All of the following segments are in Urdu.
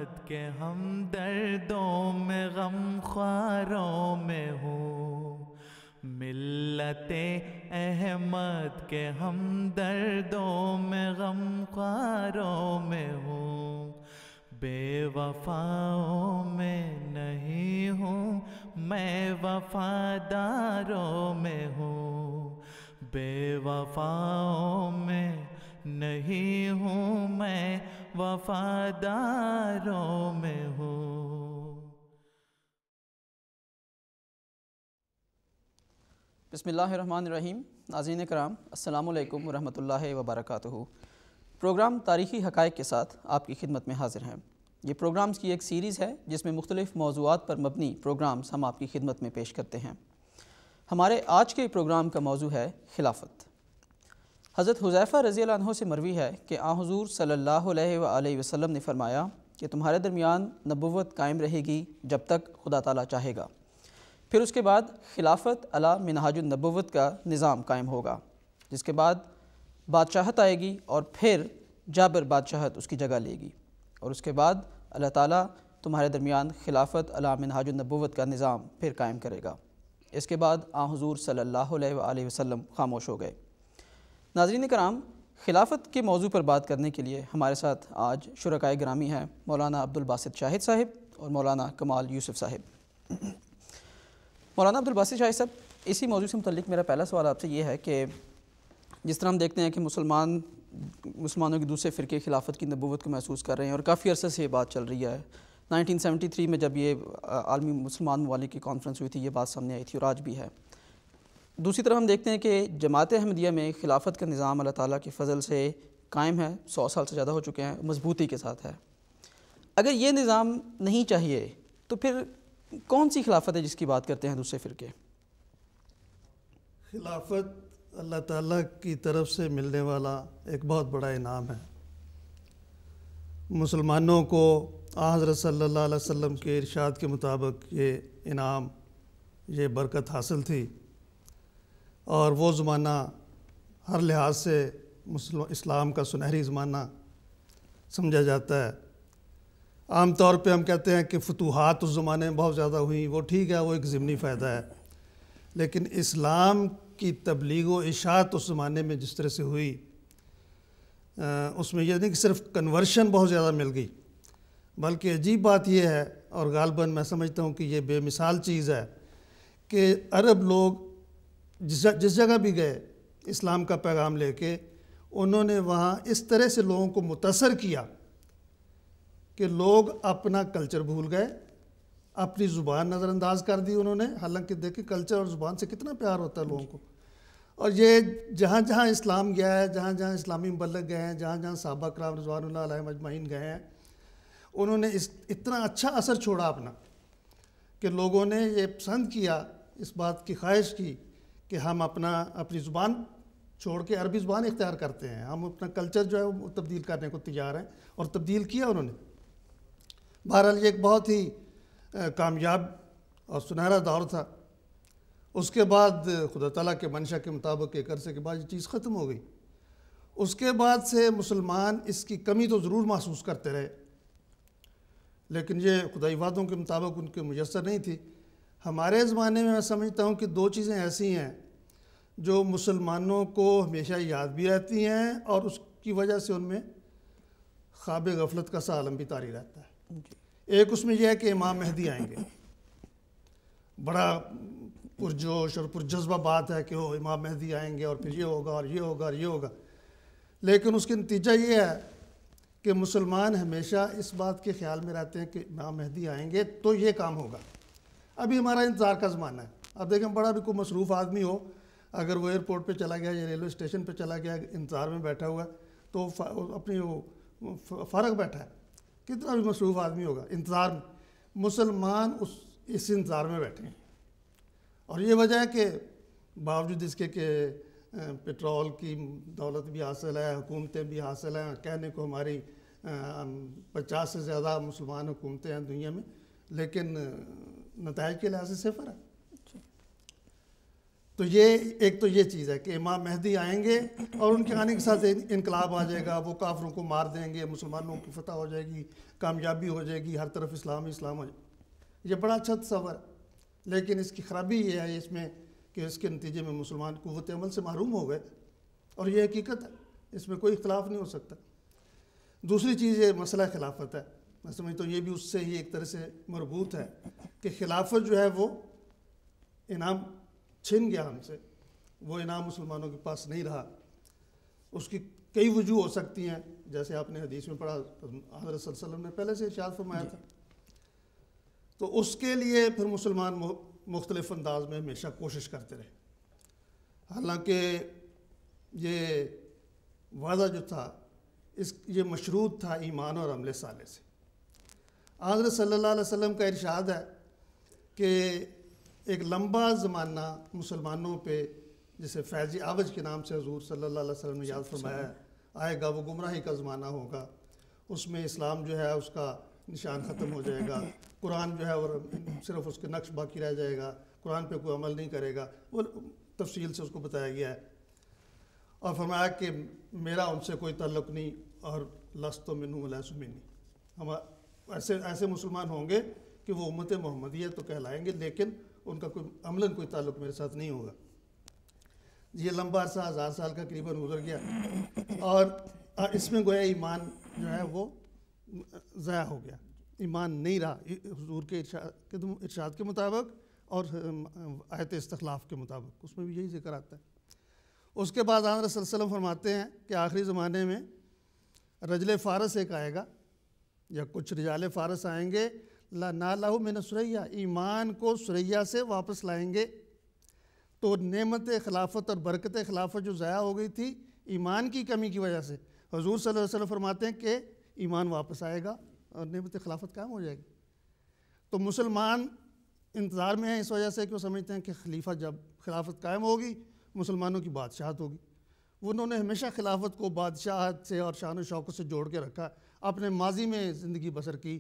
احمد کے ہم دردوں میں غم خواروں میں ہوں، ملت احمد کے ہم دردوں میں غم خواروں میں ہوں، بے وفاؤں میں نہیں ہوں میں وفاداروں میں ہوں، بے وفاؤں میں نہیں ہوں میں وفاداروں میں ہوں۔ بسم اللہ الرحمن الرحیم۔ ناظرین کرام السلام علیکم ورحمۃ اللہ وبرکاتہ۔ پروگرام تاریخی حقائق کے ساتھ آپ کی خدمت میں حاضر ہیں۔ یہ پروگرامز کی ایک سیریز ہے جس میں مختلف موضوعات پر مبنی پروگرامز ہم آپ کی خدمت میں پیش کرتے ہیں۔ ہمارے آج کے پروگرام کا موضوع ہے خلافت۔ حضرت حذیفہ رضی اللہ عنہ سے مروی ہے کہ آن حضور صلی اللہ علیہ وآلہ وسلم نے فرمایا کہ تمہارے درمیان نبوت قائم رہے گی جب تک خدا تعالیٰ چاہے گا، پھر اس کے بعد خلافت علی منہاج النبوت کا نظام قائم ہوگا، جس کے بعد بادشاہت آئے گی اور پھر جابر بادشاہت اس کی جگہ لے گی، اور اس کے بعد اللہ تعالیٰ تمہارے درمیان خلافت علی منہاج النبوت کا نظام پھر قائم کرے گا۔ اس کے بعد آن حضور صلی اللہ علیہ وآلہ وسلم خاموش ہو گئے۔ ناظرین کرام، خلافت کے موضوع پر بات کرنے کے لیے ہمارے ساتھ آج شرکائے گرامی ہیں مولانا عبدالباسط شاہد صاحب اور مولانا کمال یوسف صاحب۔ مولانا عبدالباسط شاہد صاحب، اسی موضوع سے متعلق میرا پہلا سوال آپ سے یہ ہے کہ جس طرح ہم دیکھتے ہیں کہ مسلمانوں کے دوسرے فرقے خلافت کی نبوت کو محسوس کر رہے ہیں اور کافی عرصے سے یہ بات چل رہی ہے۔ 1973 میں جب یہ عالمی مسلمان ممالک کی کانفرنس ہوئی تھی، یہ بات سامنے آئی تھی اور آج بھی ہے۔ دوسری طرف ہم دیکھتے ہیں کہ جماعت احمدیہ میں خلافت کا نظام اللہ تعالیٰ کے فضل سے قائم ہے، 100 سال سے زیادہ ہو چکے ہیں، مضبوطی کے ساتھ ہے۔ اگر یہ نظام نہیں چاہیے تو پھر کون سی خلافت ہے جس کی بات کرتے ہیں دوسرے فرقے؟ خلافت اللہ تعالیٰ کی طرف سے ملنے والا ایک بہت بڑا انعام ہے۔ مسلمانوں کو حضرت صلی اللہ علیہ وسلم کے ارشاد کے مطابق یہ انعام، یہ برکت حاصل تھی، اور وہ زمانہ ہر لحاظ سے اسلام کا سنہری زمانہ سمجھا جاتا ہے۔ عام طور پہ ہم کہتے ہیں کہ فتوحات اس زمانے میں بہت زیادہ ہوئیں، وہ ٹھیک ہے، وہ ایک ضمنی فائدہ ہے، لیکن اسلام کی تبلیغ و اشاعت اس زمانے میں جس طرح سے ہوئی، اس میں یہ نہیں کہ صرف کنورشن بہت زیادہ مل گئی، بلکہ عجیب بات یہ ہے، اور غالباً میں سمجھتا ہوں کہ یہ بے مثال چیز ہے، کہ عرب لوگ جس جگہ بھی گئے اسلام کا پیغام لے کے، انہوں نے وہاں اس طرح سے لوگوں کو متاثر کیا کہ لوگ اپنا کلچر بھول گئے، اپنی زبان نظر انداز کر دی انہوں نے۔ حالانکہ دیکھیں کلچر اور زبان سے کتنا پیار ہوتا ہے لوگوں کو، اور یہ جہاں جہاں اسلام گیا ہے، جہاں جہاں اسلامی مبلغ گئے ہیں، جہاں جہاں صحابہ کرام رضوان اللہ علیہم اجمعین گئے ہیں، انہوں نے اتنا اچھا اثر چھوڑا اپنا کہ لوگوں نے یہ پسند کیا، اس بات کی خواہش کی کہ ہم اپنی زبان چھوڑ کے عربی زبان اختیار کرتے ہیں، ہم اپنا کلچر جو ہے وہ تبدیل کرنے کو تیار ہیں، اور تبدیل کیا انہوں نے۔ بہرحال یہ ایک بہت ہی کامیاب اور سنہرا دور تھا۔ اس کے بعد خدا تعالیٰ کے منشا کے مطابق ایک عرصے کے بعد یہ چیز ختم ہو گئی۔ اس کے بعد سے مسلمان اس کی کمی تو ضرور محسوس کرتے رہے، لیکن یہ خدائی وعدوں کے مطابق ان کے میسر نہیں تھی۔ ہمارے زمانے میں سمجھتا ہوں کہ دو چیزیں ایسی ہیں جو مسلمانوں کو ہمیشہ یاد بھی رہتی ہیں، اور اس کی وجہ سے ان میں خواب غفلت کا سا عالم بھی طاری رہتا ہے۔ ایک اس میں یہ ہے کہ امام مہدی آئیں گے، بڑا پرجوش اور پرجذبہ بات ہے کہ وہ امام مہدی آئیں گے اور پھر یہ ہوگا اور یہ ہوگا اور یہ ہوگا، لیکن اس کا نتیجہ یہ ہے کہ مسلمان ہمیشہ اس بات کے خیال میں رہتے ہیں کہ امام مہدی آئیں گے تو یہ کام ہوگا۔ ابھی ہمارا انتظار کا زمانہ ہے۔ اب دیکھیں بڑا بھی کوئی مصروف آدمی ہو، اگر وہ ایئرپورٹ پہ چلا گیا یا ریلوے اسٹیشن پہ چلا گیا، انتظار میں بیٹھا ہوا ہے، تو اپنی وہ فارغ بیٹھا ہے، کتنا بھی مصروف آدمی ہوگا انتظار میں۔ مسلمان اس انتظار میں بیٹھے ہیں، اور یہ وجہ ہے کہ باوجود اس کے کہ پیٹرول کی دولت بھی حاصل ہے، حکومتیں بھی حاصل ہیں، کہنے کو ہماری 50 سے زیادہ مسلمان حکومتیں ہیں دنیا میں، لیکن نتائج کے لحاظ سے صفر ہے۔ تو یہ ایک تو یہ چیز ہے کہ امام مہدی آئیں گے اور ان کے آنے کے ساتھ انقلاب آ جائے گا، وہ کافروں کو مار دیں گے، مسلمانوں کی فتح ہو جائے گی، کامیابی ہو جائے گی، ہر طرف اسلام اسلام ہو جائے گا۔ یہ بڑا اچھا تصور ہے، لیکن اس کی خرابی یہ ہے اس میں کہ اس کے نتیجے میں مسلمان قوت عمل سے محروم ہو گئے، اور یہ حقیقت ہے، اس میں کوئی اختلاف نہیں ہو سکتا۔ دوسری چیز یہ مسئلہ خلافت ہے، میں سمجھتا ہوں یہ بھی اس سے ہی ایک طرح سے مربوط ہے کہ خلافت جو ہے وہ انعام چھن گیا ہم سے، وہ انعام مسلمانوں کے پاس نہیں رہا۔ اس کی کئی وجوہ ہو سکتی ہیں، جیسے آپ نے حدیث میں پڑھا، حضرت صلی اللہ علیہ وسلم نے پہلے سے ارشاد فرمایا تھا۔ تو اس کے لیے پھر مسلمان مختلف انداز میں ہمیشہ کوشش کرتے رہے، حالانکہ یہ وعدہ جو تھا یہ مشروط تھا ایمان اور عمل صالح سے۔ حضرت صلی اللہ علیہ وسلم کا ارشاد ہے کہ ایک لمبا زمانہ مسلمانوں پہ، جسے فیض عوج کے نام سے حضور صلی اللہ علیہ وسلم نے یاد فرمایا ہے، آئے گا، وہ گمراہی کا زمانہ ہوگا، اس میں اسلام جو ہے اس کا نشان ختم ہو جائے گا، قرآن جو ہے اور صرف اس کے نقش باقی رہ جائے گا، قرآن پہ کوئی عمل نہیں کرے گا، وہ تفصیل سے اس کو بتایا گیا ہے۔ اور فرمایا کہ میرا ان سے کوئی تعلق نہیں، اور لست منہم ولیس منی، ہم ایسے مسلمان ہوں گے کہ وہ امت محمدیہ تو کہلائیں گے، لیکن ان کا کوئی عملاً کوئی تعلق میرے ساتھ نہیں ہوگا۔ یہ لمبا عرصہ 1000 سال کا قریباً گزر گیا، اور اس میں گویا ایمان جو ہے وہ ضائع ہو گیا، ایمان نہیں رہا حضور کے ارشاد کے مطابق اور آیت استخلاف کے مطابق، اس میں بھی یہی ذکر آتا ہے۔ اس کے بعد حضرت صلی اللہ علیہ وسلم فرماتے ہیں کہ آخری زمانے میں رجل فارس ایک آئے گا، یا کچھ رجال فارس آئیں گے، لا نالہ من سریہ، ایمان کو سریہ سے واپس لائیں گے۔ تو نعمت خلافت اور برکت خلافت جو ضائع ہو گئی تھی ایمان کی کمی کی وجہ سے، حضور صلی اللہ علیہ وسلم فرماتے ہیں کہ ایمان واپس آئے گا اور نعمت خلافت قائم ہو جائے گی۔ تو مسلمان انتظار میں ہیں اس وجہ سے کہ وہ سمجھتے ہیں کہ خلیفہ جب خلافت قائم ہوگی مسلمانوں کی بادشاہت ہوگی۔ انہوں نے ہمیشہ خلافت کو بادشاہت سے اور شان و شوکت سے جوڑ کے رکھا، اپنے ماضی میں زندگی بسر کی،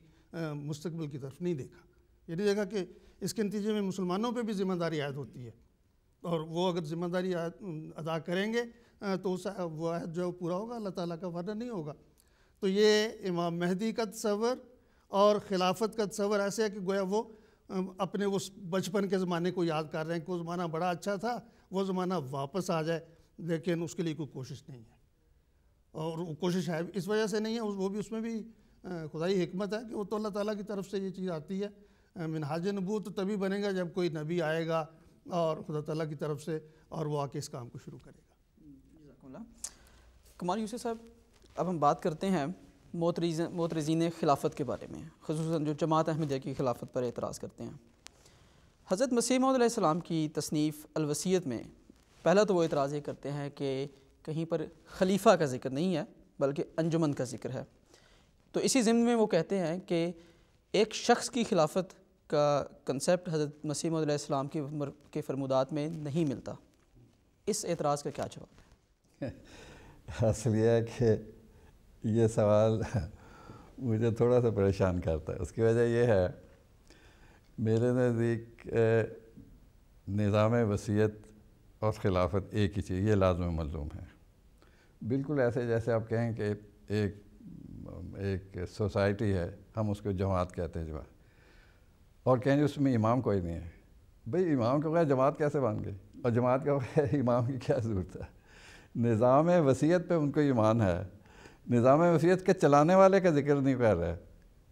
مستقبل کی طرف نہیں دیکھا۔ یہ نہیں دیکھا کہ اس کے نتیجے میں مسلمانوں پہ بھی ذمہ داری عائد ہوتی ہے، اور وہ اگر ذمہ داری ادا کریں گے تو وہ عہد جو پورا ہوگا، اللہ تعالیٰ کا وعدہ نہیں ہوگا۔ تو یہ امام مہدی کا تصور اور خلافت کا تصور ایسے ہے کہ گویا وہ اپنے اس بچپن کے زمانے کو یاد کر رہے ہیں کہ وہ زمانہ بڑا اچھا تھا، وہ زمانہ واپس آ جائے، لیکن اس کے لیے کوئی کوشش نہیں ہے، اور وہ کوشش ہے اس وجہ سے نہیں ہے، وہ بھی اس میں بھی خدائی حکمت ہے کہ وہ تو اللہ تعالیٰ کی طرف سے یہ چیز آتی ہے۔ منہاج نبوت تو تبھی بنے گا جب کوئی نبی آئے گا اور خدا تعالیٰ کی طرف سے، اور وہ آ کے اس کام کو شروع کرے گا۔ جزاکم اللہ۔ کمال یوسف صاحب، اب ہم بات کرتے ہیں معترضین خلافت کے بارے میں، خصوصاً جو جماعت احمدیہ کی خلافت پر اعتراض کرتے ہیں۔ حضرت مسیح موعود علیہ السلام کی تصنیف الوصیت میں پہلا تو وہ اعتراض یہ کرتے ہیں کہ کہیں پر خلیفہ کا ذکر نہیں ہے بلکہ انجمن کا ذکر ہے۔ تو اسی ضمن میں وہ کہتے ہیں کہ ایک شخص کی خلافت کا کنسیپٹ حضرت مسیح موعود علیہ السلام کے فرمودات میں نہیں ملتا۔ اس اعتراض کا کیا جواب ہے؟ اصل یہ ہے کہ یہ سوال مجھے تھوڑا سا پریشان کرتا ہے۔ اس کی وجہ یہ ہے، میرے نزدیک نظام وصیت اور خلافت ایک ہی چیز، یہ لازم ملزوم ہے۔ بالکل ایسے جیسے آپ کہیں کہ ایک سوسائٹی ہے، ہم اس کو جماعت کہتے ہیں، جماعت، اور کہیں اس میں امام کوئی نہیں ہے۔ بھئی امام کے بغیر جماعت کیسے بن گئی، اور جماعت کے بغیر امام کی کیا ضرورت ہے؟ نظام وصیت پہ ان کو ایمان ہے، نظام وصیت کے چلانے والے کا ذکر نہیں کر رہے،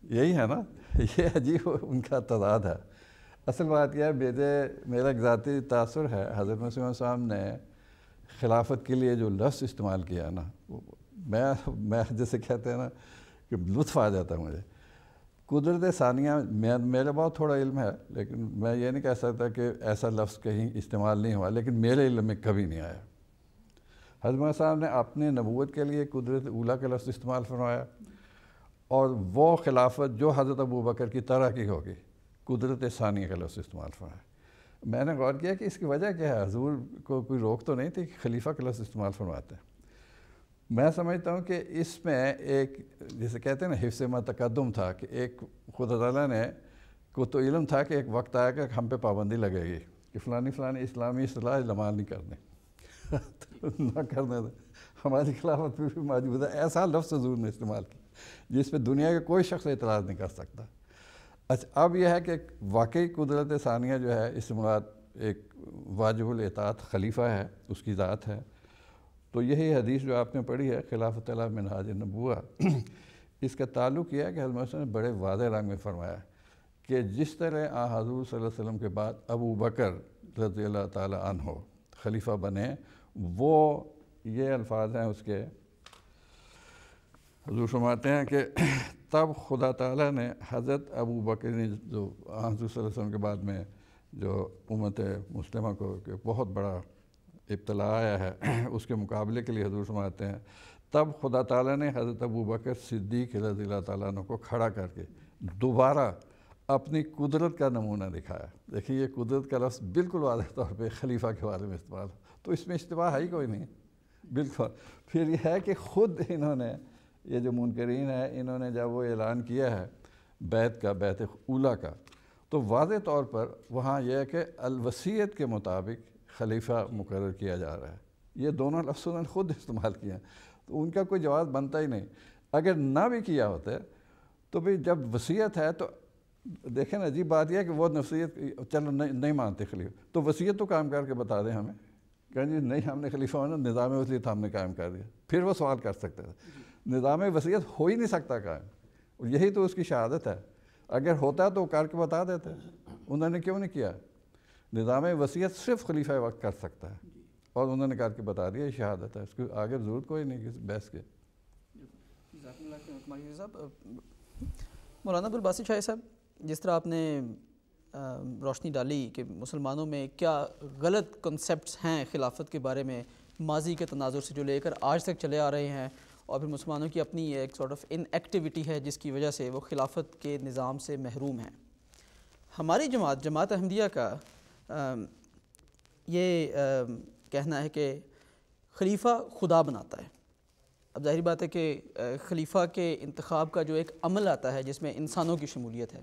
یہی ہے نا، یہ عجیب ان کا تضاد ہے۔ اصل بات یہ ہے، میرا ایک ذاتی تاثر ہے، حضرت مسیح علیہ السلام نے خلافت کے لیے جو لفظ استعمال کیا نا، میں جیسے کہتے ہیں نا کہ لطف آ جاتا ہے مجھے۔ قدرت ثانیہ، میرا بہت تھوڑا علم ہے، لیکن میں یہ نہیں کہہ سکتا کہ ایسا لفظ کہیں استعمال نہیں ہوا، لیکن میرے علم میں کبھی نہیں آیا۔ حضرت صاحب نے اپنے نبوت کے لیے قدرت اولیٰ کا لفظ استعمال فرمایا، اور وہ خلافت جو حضرت ابوبکر کی طرح کی ہوگی، قدرت ثانیہ کا لفظ استعمال فرمایا۔ میں نے غور کیا کہ اس کی وجہ کیا ہے، حضور کو کوئی روک تو نہیں تھی کہ خلیفہ کا لفظ استعمال فرماتے ہیں۔ میں سمجھتا ہوں کہ اس میں ایک جسے کہتے ہیں نا حفظ ما تقدم تھا، کہ ایک خدا تعالیٰ نے کو تو علم تھا کہ ایک وقت آئے گا کہ ہم پہ پابندی لگے گی، کہ فلانی اسلامی اصطلاح استعمال نہیں کرنے نہ کرنے دیں، ہماری خلافت پہ بھی موجود ہے، ایسا لفظ حضور نے استعمال کیا جس پہ دنیا کا کوئی شخص اعتراض نہیں کر سکتا۔ اچھا اب یہ ہے کہ واقعی قدرت ثانیہ جو ہے اس سے مراد ایک واجب الاطاعت خلیفہ ہے، اس کی ذات ہے۔ تو یہی حدیث جو آپ نے پڑھی ہے خلافت اللہ منہاج النبوہ، اس کا تعلق یہ ہے کہ حضرت نے بڑے واضح رنگ میں فرمایا کہ جس طرح حضور صلی اللہ علیہ وسلم کے بعد ابو بکر رضی اللہ تعالی عنہ خلیفہ بنے، وہ یہ الفاظ ہیں اس کے، حضور فرماتے ہیں کہ تب خدا تعالیٰ نے حضرت ابو بکر نے جو حضور صلی اللہ علیہ وسلم کے بعد میں جو امت مسلمہ کو کہ بہت بڑا ابتلا آیا ہے اس کے مقابلے کے لیے حضور فرماتے ہیں تب خدا تعالیٰ نے حضرت ابو بکر صدیق رضی اللہ تعالیٰ عنہ کو کھڑا کر کے دوبارہ اپنی قدرت کا نمونہ دکھایا۔ دیکھیے یہ قدرت کا لفظ بالکل واضح طور پہ خلیفہ کے بارے میں استعمال ہو، تو اس میں اشتباہ ہے ہی کوئی نہیں بالکل۔ پھر یہ ہے کہ خود انہوں نے، یہ جو منکرین ہیں، انہوں نے جب وہ اعلان کیا ہے بیعت کا، بیعت اولیٰ کا، تو واضح طور پر وہاں یہ ہے کہ الوصیت کے مطابق خلیفہ مقرر کیا جا رہا ہے۔ یہ دونوں لفظ انہوں نے خود استعمال کیا ہیں، تو ان کا کوئی جواز بنتا ہی نہیں۔ اگر نہ بھی کیا ہوتا تو بھئی جب وصیت ہے تو دیکھیں نا، عجیب بات یہ ہے کہ وہ نفسیت چلو نہیں مانتے خلیفہ، تو وصیت تو قائم کر کے بتا دیں ہمیں، کہیں جی نہیں ہم نے خلیفہ ہونا، نظام وصیت ہم نے قائم کر دیا، پھر وہ سوال کر سکتے تھے۔ نظام وصیت ہو ہی نہیں سکتا قائم، اور یہی تو اس کی شہادت ہے۔ اگر ہوتا تو کر کے بتا دیتے، انہوں نے کیوں نہیں کیا؟ نظام وصیت صرف خلیفہ وقت کر سکتا ہے، اور انہوں نے کر کے بتا دیا، یہ شہادت ہے، اس کو آگے ضرورت کوئی نہیں کسی بحث کے۔ مولانا ابوالباسط شاہی صاحب، جس طرح آپ نے روشنی ڈالی کہ مسلمانوں میں کیا غلط کنسیپٹس ہیں خلافت کے بارے میں، ماضی کے تناظر سے جو لے کر آج تک چلے آ رہے ہیں، اور پھر مسلمانوں کی اپنی ایک سارٹ آف ان ایکٹیویٹی ہے جس کی وجہ سے وہ خلافت کے نظام سے محروم ہیں۔ ہماری جماعت احمدیہ کا یہ کہنا ہے کہ خلیفہ خدا بناتا ہے۔ اب ظاہری بات ہے کہ خلیفہ کے انتخاب کا جو ایک عمل آتا ہے جس میں انسانوں کی شمولیت ہے،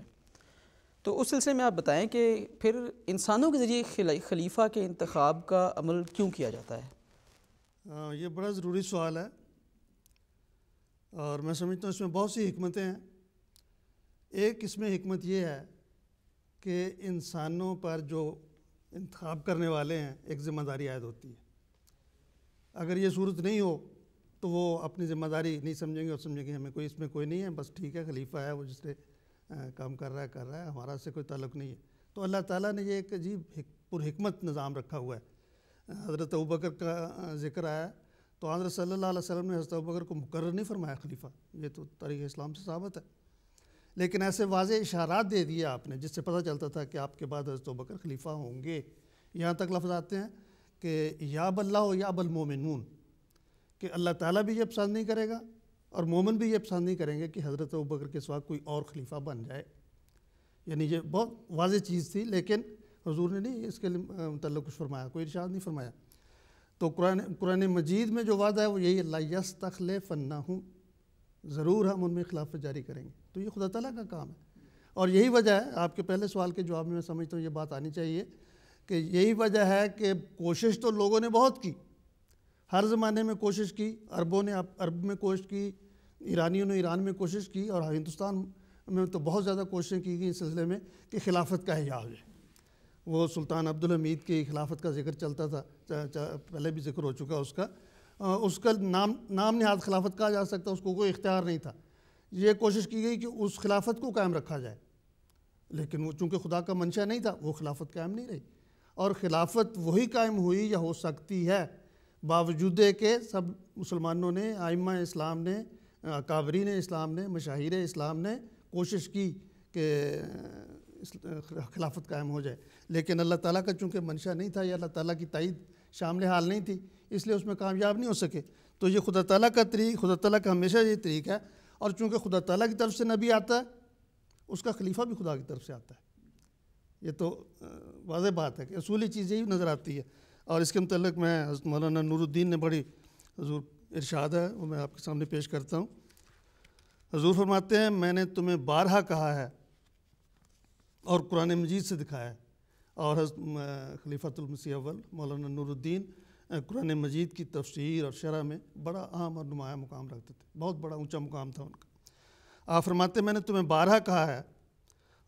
تو اس سلسلے میں آپ بتائیں کہ پھر انسانوں کے ذریعے خلیفہ کے انتخاب کا عمل کیوں کیا جاتا ہے؟ یہ بڑا ضروری سوال ہے، اور میں سمجھتا ہوں اس میں بہت سی حکمتیں ہیں۔ ایک اس میں حکمت یہ ہے کہ انسانوں پر جو انتخاب کرنے والے ہیں ایک ذمہ داری عائد ہوتی ہے۔ اگر یہ صورت نہیں ہو تو وہ اپنی ذمہ داری نہیں سمجھیں گے، اور سمجھیں گے ہمیں اس میں کوئی نہیں ہے، بس ٹھیک ہے خلیفہ ہے، وہ جس نے کام کر رہا ہے، ہمارا سے کوئی تعلق نہیں ہے۔ تو اللہ تعالیٰ نے یہ ایک عجیب پر حکمت نظام رکھا ہوا ہے۔ حضرت ابوبکر کا ذکر آیا تو حضرت صلی اللہ علیہ وسلم نے حضرت ابوبکر کو مقرر نہیں فرمایا خلیفہ، یہ تو تاریخ اسلام سے ثابت ہے، لیکن ایسے واضح اشارات دے دیے آپ نے جس سے پتہ چلتا تھا کہ آپ کے بعد حضرت ابوبکر خلیفہ ہوں گے۔ یہاں تک لفظ آتے ہیں کہ یا باللہ و یا بالمومنون، کہ اللہ تعالیٰ بھی یہ پسند نہیں کرے گا اور مومن بھی یہ پسند نہیں کریں گے کہ حضرت ابوبکر کے سوا کوئی اور خلیفہ بن جائے۔ یعنی یہ بہت واضح چیز تھی، لیکن حضور نے نہیں اس کے متعلق کچھ فرمایا، کوئی ارشاد نہیں فرمایا۔ تو قرآن مجید میں جو وعدہ ہے وہ یہی لا یستخلفنہم، ضرور ہم ان میں خلافت جاری کریں گے۔ تو یہ خدا تعالیٰ کا کام ہے، اور یہی وجہ ہے، آپ کے پہلے سوال کے جواب میں سمجھتا ہوں یہ بات آنی چاہیے کہ یہی وجہ ہے کہ کوشش تو لوگوں نے بہت کی، ہر زمانے میں کوشش کی، عربوں نے عرب میں کوشش کی، ایرانیوں نے ایران میں کوشش کی، اور ہندوستان میں تو بہت زیادہ کوششیں کی گئی اس سلسلے میں کہ خلافت کا احیاء ہو جائے۔ وہ سلطان عبدالحمید کی خلافت کا ذکر چلتا تھا، پہلے بھی ذکر ہو چکا اس کا نام نہاد خلافت کہا جا سکتا، اس کو کوئی اختیار نہیں تھا۔ یہ کوشش کی گئی کہ اس خلافت کو قائم رکھا جائے، لیکن وہ چونکہ خدا کا منشا نہیں تھا، وہ خلافت قائم نہیں رہی، اور خلافت وہی قائم ہوئی یا ہو سکتی ہے باوجود کہ سب مسلمانوں نے، ائمہ اسلام نے، اکابرین اسلام نے، مشاہیر اسلام نے کوشش کی کہ خلافت قائم ہو جائے، لیکن اللہ تعالیٰ کا چونکہ منشا نہیں تھا یا اللہ تعالیٰ کی تائید شامل حال نہیں تھی، اس لیے اس میں کامیاب نہیں ہو سکے۔ تو یہ خدا تعالیٰ کا طریق، خدا تعالیٰ کا ہمیشہ یہ طریق ہے، اور چونکہ خدا تعالیٰ کی طرف سے نبی آتا ہے، اس کا خلیفہ بھی خدا کی طرف سے آتا ہے۔ یہ تو واضح بات ہے کہ اصولی چیز یہی نظر آتی ہے۔ اور اس کے متعلق میں حضرت مولانا نور الدین نے بڑی حضور ارشاد ہے، وہ میں آپ کے سامنے پیش کرتا ہوں۔ حضور فرماتے ہیں میں نے تمہیں بارہا کہا ہے اور قرآن مجید سے دکھایا ہے، اور حضرت خلیفۃ المسیح اول مولانا نور الدین قرآن مجید کی تفسیر اور شرح میں بڑا اہم اور نمایاں مقام رکھتے تھے، بہت بڑا اونچا مقام تھا ان کا۔ آپ فرماتے میں نے تمہیں بارہا کہا ہے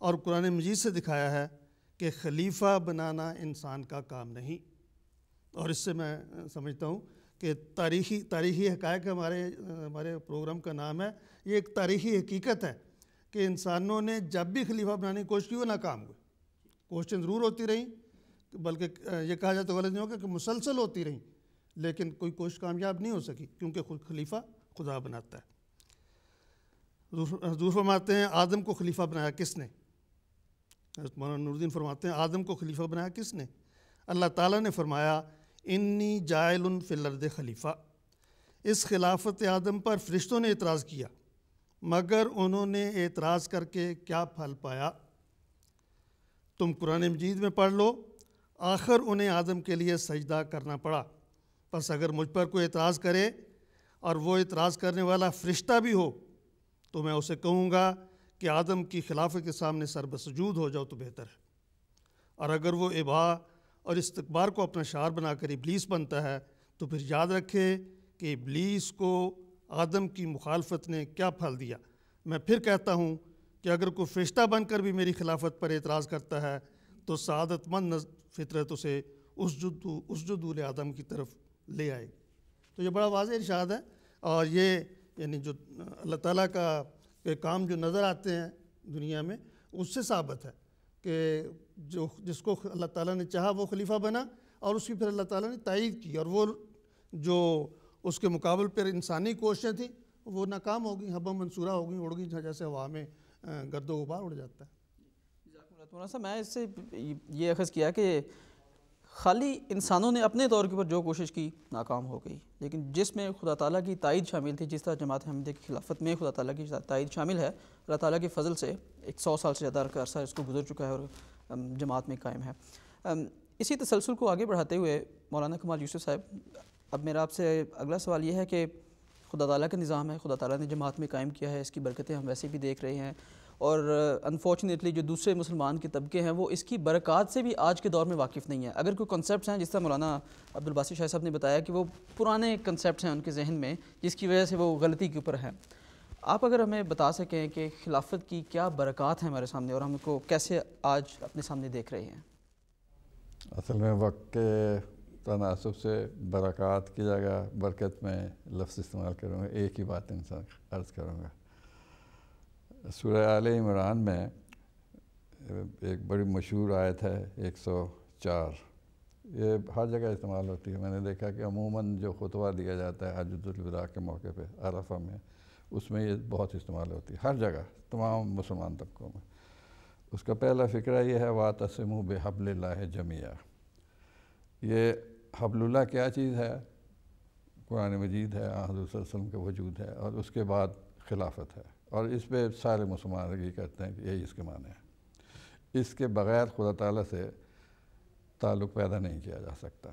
اور قرآن مجید سے دکھایا ہے کہ خلیفہ بنانا انسان کا کام نہیں۔ اور اس سے میں سمجھتا ہوں کہ تاریخی حقائق ہمارے پروگرام کا نام ہے۔ یہ ایک تاریخی حقیقت ہے کہ انسانوں نے جب بھی خلیفہ بنانے کی کوشش کی وہ ناکام ہوئے۔ کوششیں ضرور ہوتی رہیں، بلکہ یہ کہا جائے تو غلط نہیں ہوگا کہ مسلسل ہوتی رہیں، لیکن کوئی کوشش کامیاب نہیں ہو سکی، کیونکہ خود خلیفہ خدا بناتا ہے۔ حضور فرماتے ہیں آدم کو خلیفہ بنایا کس نے؟ حضرت مولانا نور الدین فرماتے ہیں آدم کو خلیفہ بنایا کس نے؟ اللہ تعالیٰ نے فرمایا انی جاعل فی الارض خلیفہ۔ اس خلافت آدم پر فرشتوں نے اعتراض کیا، مگر انہوں نے اعتراض کر کے کیا پھل پایا؟ تم قرآن مجید میں پڑھ لو، آخر انہیں آدم کے لیے سجدہ کرنا پڑا۔ پس اگر مجھ پر کوئی اعتراض کرے اور وہ اعتراض کرنے والا فرشتہ بھی ہو تو میں اسے کہوں گا کہ آدم کی خلافت کے سامنے سر بسجود ہو جاؤ تو بہتر ہے۔ اور اگر وہ ابا اور استکبار کو اپنا شعار بنا کر ابلیس بنتا ہے تو پھر یاد رکھے کہ ابلیس کو آدم کی مخالفت نے کیا پھل دیا۔ میں پھر کہتا ہوں کہ اگر کوئی فرشتہ بن کر بھی میری خلافت پر اعتراض کرتا ہے تو سعادت مند فطرت اسے اسجدوا لآدم کی طرف لے آئے گی۔ تو یہ بڑا واضح ارشاد ہے، اور یہ یعنی جو اللہ تعالیٰ کا کام جو نظر آتے ہیں دنیا میں اس سے ثابت ہے کہ جس کو اللہ تعالیٰ نے چاہا وہ خلیفہ بنا، اور اس کی پھر اللہ تعالیٰ نے تائید کی، اور وہ جو اس کے مقابل پر انسانی کوششیں تھیں وہ ناکام ہو گئیں، حبہ منصورہ ہو گئیں، اڑ گئیں جیسے ہوا میں گرد و غبار اڑ جاتا ہے۔ مولانا صاحب میں اس سے یہ اخذ کیا کہ خالی انسانوں نے اپنے طور کے اوپر جو کوشش کی ناکام ہو گئی، لیکن جس میں خدا تعالیٰ کی تائید شامل تھی، جس طرح جماعت احمدیہ کی خلافت میں خدا تعالیٰ کی تائید شامل ہے، اللہ تعالیٰ کے فضل سے 100 سال سے زیادہ عرصہ اس کو گزر چکا ہے اور جماعت میں قائم ہے۔ اسی تسلسل کو آگے بڑھاتے ہوئے مولانا کمال یوسف صاحب، اب میرا آپ سے اگلا سوال یہ ہے کہ خدا تعالیٰ کا نظام ہے، خدا تعالیٰ نے جماعت میں قائم کیا ہے، اس کی برکتیں ہم ویسے بھی دیکھ رہے ہیں، اور انفارچونیٹلی جو دوسرے مسلمان کے طبقے ہیں وہ اس کی برکات سے بھی آج کے دور میں واقف نہیں ہیں۔ اگر کوئی کنسیپٹس ہیں، جس طرح مولانا عبدالباسط شاہ صاحب نے بتایا کہ وہ پرانے کنسیپٹس ہیں ان کے ذہن میں، جس کی وجہ سے وہ غلطی کے اوپر ہیں، آپ اگر ہمیں بتا سکیں کہ خلافت کی کیا برکات ہیں ہمارے سامنے اور ہم کو کیسے آج اپنے سامنے دیکھ رہے ہیں؟ اصل میں وقت کے تناسب سے برکات کی جگہ برکت میں لفظ استعمال کروں گا، ایک ہی بات انسان عرض کروں گا۔ سورہ آل عمران میں ایک بڑی مشہور آیت ہے 104، یہ ہر جگہ استعمال ہوتی ہے۔ میں نے دیکھا کہ عموماً جو خطبہ دیا جاتا ہے حجۃ الوداع کے موقع پہ عرفہ میں، اس میں یہ بہت استعمال ہوتی ہے، ہر جگہ تمام مسلمان طبقوں میں۔ اس کا پہلا فقرہ یہ ہے وَاعْتَصِمُوا بِحَبْلِ اللَّهِ جَمِيعًا۔ یہ حبل اللہ کیا چیز ہے؟ قرآن مجید ہے، حضور صلی اللہ علیہ وسلم کا وجود ہے، اور اس کے بعد خلافت ہے، اور اس پہ سارے مسلمان یہ کرتے ہیں کہ یہی اس کے معنی ہے۔ اس کے بغیر خدا تعالیٰ سے تعلق پیدا نہیں کیا جا سکتا۔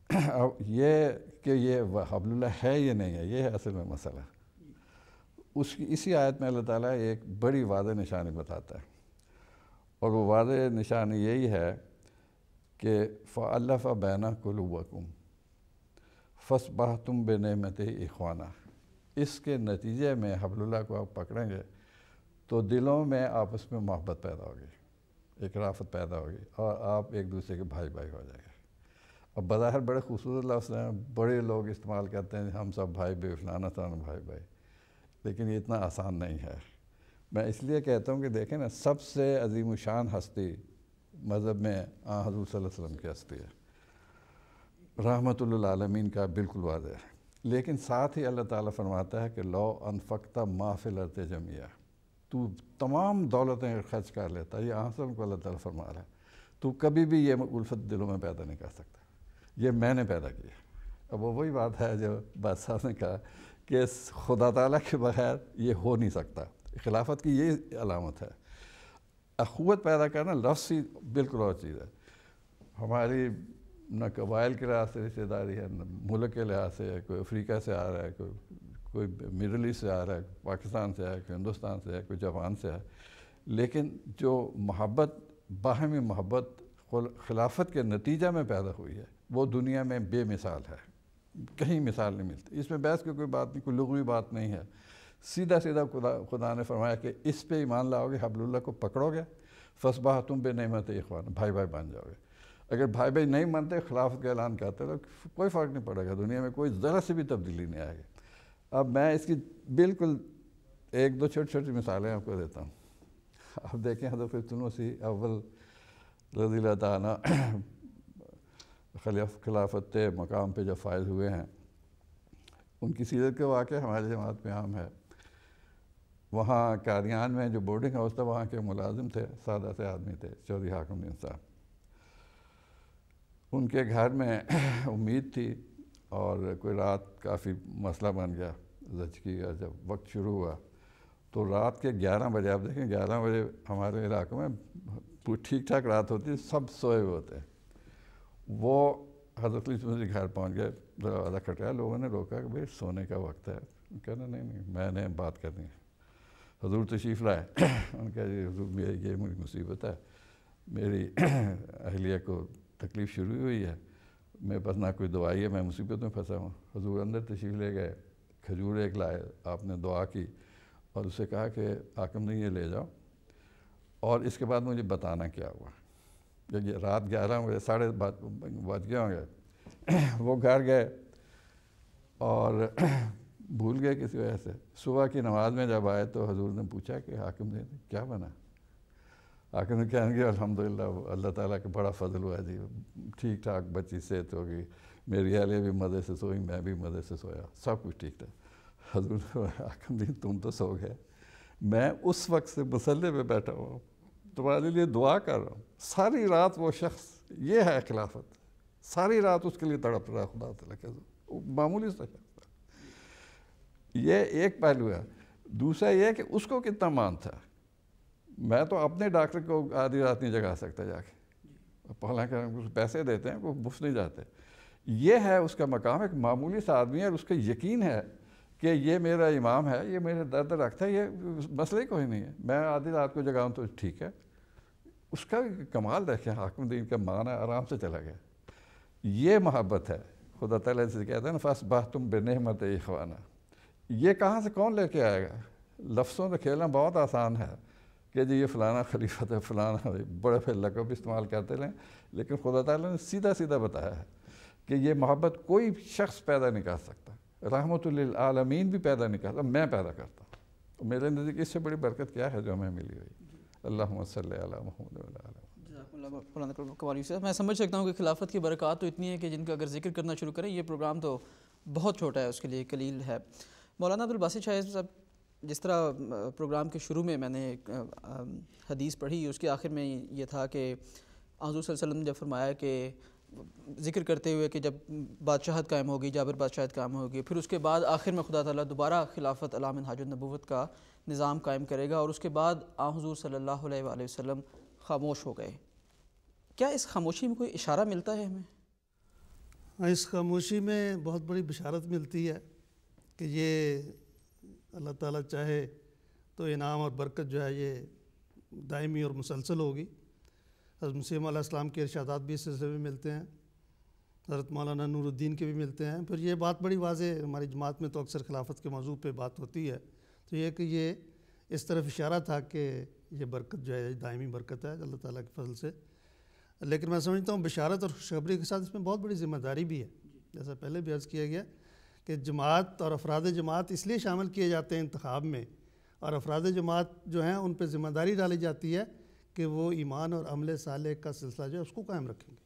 اب یہ کہ یہ حبل اللہ ہے یا نہیں ہے، یہ ہے اصل میں مسئلہ۔ اسی آیت میں اللہ تعالیٰ ایک بڑی واضح نشانی بتاتا ہے، اور وہ واضح نشانی یہی ہے کہ فَأَلَّفَ بَيْنَ قُلُوبِكُمْ فَأَصْبَحْتُمْ بِنِعْمَتِهِ إِخْوَانًا۔ اس کے نتیجے میں حبل اللہ کو آپ پکڑیں گے تو دلوں میں آپس میں محبت پیدا ہوگی، ایک رافت پیدا ہوگی، اور آپ ایک دوسرے کے بھائی بھائی ہو جائیں گے۔ اب بظاہر بڑے خوبصورت لفظ ہیں، بڑے لوگ استعمال کرتے ہیں ہم سب بھائی بھائی، فلانا فلانا بھائی بھائی، لیکن یہ اتنا آسان نہیں ہے۔ میں اس لیے کہتا ہوں کہ دیکھیں نا، سب سے عظیم الشان ہستی مذہب میں حضور صلی اللہ علیہ وسلم کی ہستی ہے، رحمت للعالمین کا بالکل واضح ہے۔ لیکن ساتھ ہی اللہ تعالیٰ فرماتا ہے کہ لو انفقت ما فی الارض جميعا، تو تمام دولتیں خرچ کر لیتا، یہ وسلم کو اللہ تعالیٰ فرما رہا ہے، تو کبھی بھی یہ الفت دلوں میں پیدا نہیں کر سکتا، یہ میں نے پیدا کیا۔ اب وہ وہی بات ہے جو بادشاہ نے کہا کہ خدا تعالیٰ کے بغیر یہ ہو نہیں سکتا۔ خلافت کی یہ علامت ہے۔ اخوت پیدا کرنا لفظ ہی بالکل اور چیز ہے۔ ہماری نہ قبائل کے لحاظ سے رشتہ داری ہے، نہ ملک کے لحاظ سے ہے، کوئی افریقہ سے آ رہا ہے، کوئی مڈل ایسٹ سے آ رہا ہے، پاکستان سے ہے، کوئی ہندوستان سے ہے، کوئی جاپان سے ہے، لیکن جو محبت، باہمی محبت خلافت کے نتیجہ میں پیدا ہوئی ہے وہ دنیا میں بے مثال ہے، کہیں مثال نہیں ملتی. اس میں بحث کی کوئی بات نہیں، کوئی لغوی بات نہیں ہے. سیدھا سیدھا خدا نے فرمایا کہ اس پہ ایمان لاؤ گے، حبل اللہ کو پکڑو گے، فَأَصْبَحْتُمْ بِنِعْمَتِ إِخْوَانًا، بھائی بھائی بن جاؤ گے. اگر بھائی بھائی نہیں مانتے، خلافت کا اعلان کرتے تو کوئی فرق نہیں پڑے گا، دنیا میں کوئی ذرا سی بھی تبدیلی نہیں آئے گی. اب میں اس کی بالکل ایک دو چھوٹی چھوٹی مثالیں آپ کو دیتا ہوں. اب دیکھیں حضرت فتح مسیح اول رضی اللہ تعالیٰ خلافت مقام پہ جب فائز ہوئے ہیں، ان کی سیرت کے واقعہ ہماری جماعت میں عام ہے. وہاں قادیان میں جو بورڈنگ ہاؤس تھا، وہاں کے ملازم تھے، سادہ سے آدمی تھے، چودھری حاکم الدین صاحب. ان کے گھر میں امید تھی، اور کوئی رات کافی مسئلہ بن گیا زچگی کا. جب وقت شروع ہوا تو رات کے 11 بجے، آپ دیکھیں 11 بجے ہمارے علاقوں میں ٹھیک ٹھاک رات ہوتی ہے، سب سوئے ہوئے ہوتے ہیں. وہ حضرت علی مسیح گھر پہنچ گئے، دروازہ کھٹکایا، لوگوں نے روکا کہ بھائی سونے کا وقت ہے. کہنا نہیں میں نے بات کرنی ہے. حضور تشریف لائے. ان کا جی حضور یہ میری مصیبت ہے، میری اہلیہ کو تکلیف شروع ہوئی ہے، میرے پاس نہ کوئی دوائی ہے، میں مصیبت میں پھنسا ہوں. حضور اندر تشریف لے گئے، کھجور ایک لائے، آپ نے دعا کی اور اسے کہا کہ حاکم نے یہ لے جاؤ، اور اس کے بعد مجھے بتانا کیا ہوا. جب یہ رات 11 بجے 12:30 بج گئے ہوں گے، وہ گھر گئے اور بھول گئے کسی وجہ سے. صبح کی نماز میں جب آئے تو حضور نے پوچھا کہ حاکم نے کیا بنا. حاکم نے کہنے کہ الحمدللہ اللہ تعالیٰ کا بڑا فضل ہوا جی، ٹھیک ٹھاک بچی صحت ہو گئی، میری اہلیہ بھی مزے سے سوئی، میں بھی مزے سے سویا، سب کچھ ٹھیک تھا. حضور نے حاکم جی تم تو سو گئے، میں اس وقت سے مصلے پہ بیٹھا ہوا ہوں، تمہارے لیے دعا کر رہا ہوں. ساری رات وہ شخص، یہ ہے خلافت، ساری رات اس کے لیے تڑپ رہا خدا تعالیٰ کے حضور، معمولی سا شخص. یہ ایک پہلو ہے. دوسرا یہ کہ اس کو کتنا مان تھا. میں تو اپنے ڈاکٹر کو آدھی رات نہیں جگا سکتا جا کے، حالانکہ پیسے دیتے ہیں، وہ مفت نہیں جاتے. یہ ہے اس کا مقام. ایک معمولی سا آدمی ہے اور اس کا یقین ہے کہ یہ میرا امام ہے، یہ میرے درد رکھتا ہے، یہ مسئلہ ہی کوئی نہیں ہے، میں آدھی رات کو جگاؤں تو ٹھیک ہے. اس کا کمال دیکھیں، حاکم الدین کا معنی آرام سے چلا گیا. یہ محبت ہے. خدا تعالیٰ سے کہتے ہیں نا فَأَصْبَحْتُمْ بِنِعْمَتِ إِخْوَانًا. یہ کہاں سے کون لے کے آئے گا؟ لفظوں سے کھیلنا بہت آسان ہے کہ جی یہ فلانا خلیفت ہے، فلانا بڑے پھر لقب استعمال کرتے رہیں، لیکن خدا تعالیٰ نے سیدھا سیدھا بتایا ہے کہ یہ محبت کوئی شخص پیدا نہیں کر سکتا، رحمت للعالمین بھی پیدا نہیں کرتا، میں پیدا کرتا ہوں. تو میرے نزدیک اس سے بڑی برکت کیا ہے جو ہمیں ملی ہوئی. اللہم صلی علی محمد وعلی. میں سمجھ سکتا ہوں کہ خلافت کی برکات تو اتنی ہے کہ جن کا اگر ذکر کرنا شروع کریں یہ پروگرام تو بہت چھوٹا ہے، اس کے لیے قلیل ہے. مولانا عبدالباسط شاہ صاحب، جس طرح پروگرام کے شروع میں میں نے ایک حدیث پڑھی، اس کے آخر میں یہ تھا کہ حضور صلی اللہ علیہ وسلم نے جب فرمایا کہ ذکر کرتے ہوئے کہ جب بادشاہت قائم ہوگی، جابر بادشاہت قائم ہوگی، پھر اس کے بعد آخر میں خدا تعالیٰ دوبارہ خلافت علی منہاج النبوت کا نظام قائم کرے گا، اور اس کے بعد حضور صلی اللہ علیہ وآلہ وسلم خاموش ہو گئے. کیا اس خاموشی میں کوئی اشارہ ملتا ہے ہمیں؟ اس خاموشی میں بہت بڑی بشارت ملتی ہے کہ یہ اللہ تعالیٰ چاہے تو انعام اور برکت جو ہے یہ دائمی اور مسلسل ہوگی. حضرت مسیح علیہ السلام کے ارشادات بھی اس سلسلے میں ملتے ہیں، حضرت مولانا نور الدین کے بھی ملتے ہیں. پھر یہ بات بڑی واضح، ہماری جماعت میں تو اکثر خلافت کے موضوع پہ بات ہوتی ہے، تو یہ کہ یہ اس طرف اشارہ تھا کہ یہ برکت جو ہے دائمی برکت ہے اللہ تعالیٰ کے فضل سے. لیکن میں سمجھتا ہوں بشارت اور خوشخبری کے ساتھ اس میں بہت بڑی ذمہ داری بھی ہے. جیسا پہلے بھی عرض کیا گیا کہ جماعت اور افراد جماعت اس لیے شامل کیے جاتے ہیں انتخاب میں، اور افراد جماعت جو ہیں ان پہ ذمہ داری ڈالی جاتی ہے کہ وہ ایمان اور عمل صالح کا سلسلہ جو ہے اس کو قائم رکھیں گے.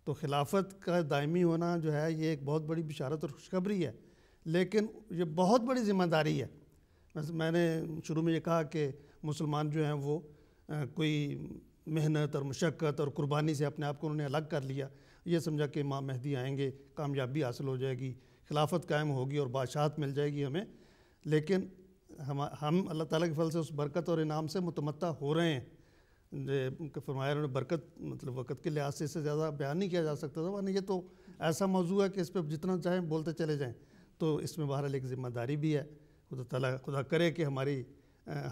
تو خلافت کا دائمی ہونا جو ہے یہ ایک بہت بڑی بشارت اور خوشخبری ہے، لیکن یہ بہت بڑی ذمہ داری ہے. میں نے شروع میں یہ کہا کہ مسلمان جو ہیں وہ کوئی محنت اور مشقت اور قربانی سے اپنے آپ کو انہوں نے الگ کر لیا، یہ سمجھا کہ امام مہدی آئیں گے، کامیابی حاصل ہو جائے گی، خلافت قائم ہوگی اور بادشاہت مل جائے گی ہمیں. لیکن ہم اللہ تعالیٰ کے فضل سے اس برکت اور انعام سے متمتع ہو رہے ہیں. فرمایا انہوں نے برکت مطلب وقت کے لحاظ سے اس سے زیادہ بیان نہیں کیا جا سکتا تھا، ورنہ یہ تو ایسا موضوع ہے کہ اس پہ جتنا چاہیں بولتے چلے جائیں. تو اس میں بہرحال ایک ذمہ داری بھی ہے. خدا کرے کہ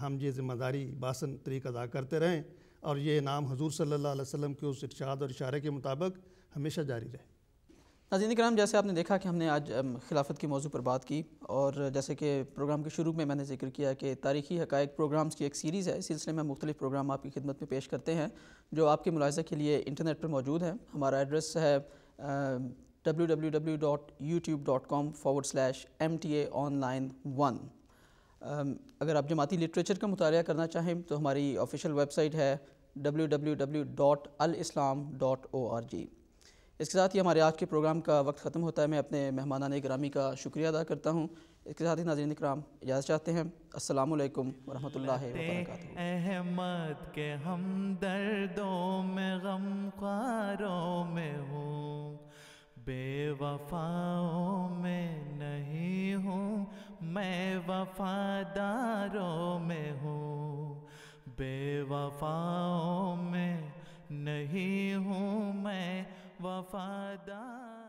ہم یہ ذمہ داری بآسن طریقہ ادا کرتے رہیں اور یہ انعام حضور صلی اللہ علیہ وسلم کے اس ارشاد اور اشارے کے مطابق ہمیشہ جاری رہے۔ ناظرین کرام، جیسے آپ نے دیکھا کہ ہم نے آج خلافت کے موضوع پر بات کی، اور جیسے کہ پروگرام کے شروع میں نے ذکر کیا کہ تاریخی حقائق پروگرامز کی ایک سیریز ہے۔ اس سلسلے میں مختلف پروگرام آپ کی خدمت میں پیش کرتے ہیں جو آپ کے ملاحظہ کے لیے انٹرنیٹ پر موجود ہیں۔ ہمارا ایڈریس ہے www.youtube.com/mtaonline1۔ اگر آپ جماعتی لٹریچر کا مطالعہ کرنا چاہیں تو ہماری آفیشیل ویب سائٹ ہے www.alislam.org۔ اس کے ساتھ ہی ہمارے آج کے پروگرام کا وقت ختم ہوتا ہے۔ میں اپنے مہمانان گرامی کا شکریہ ادا کرتا ہوں۔ اس کے ساتھ ہی ناظرین اکرام اجازت چاہتے ہیں۔ السلام علیکم ورحمۃ اللہ وبرکاتہ۔ احمد کے ہمدردوں میں غمخواروں میں ہوں، بے وفاؤں میں نہیں ہوں، میں وفاداروں میں ہوں، بے وفاؤں میں نہیں ہوں، میں وفادار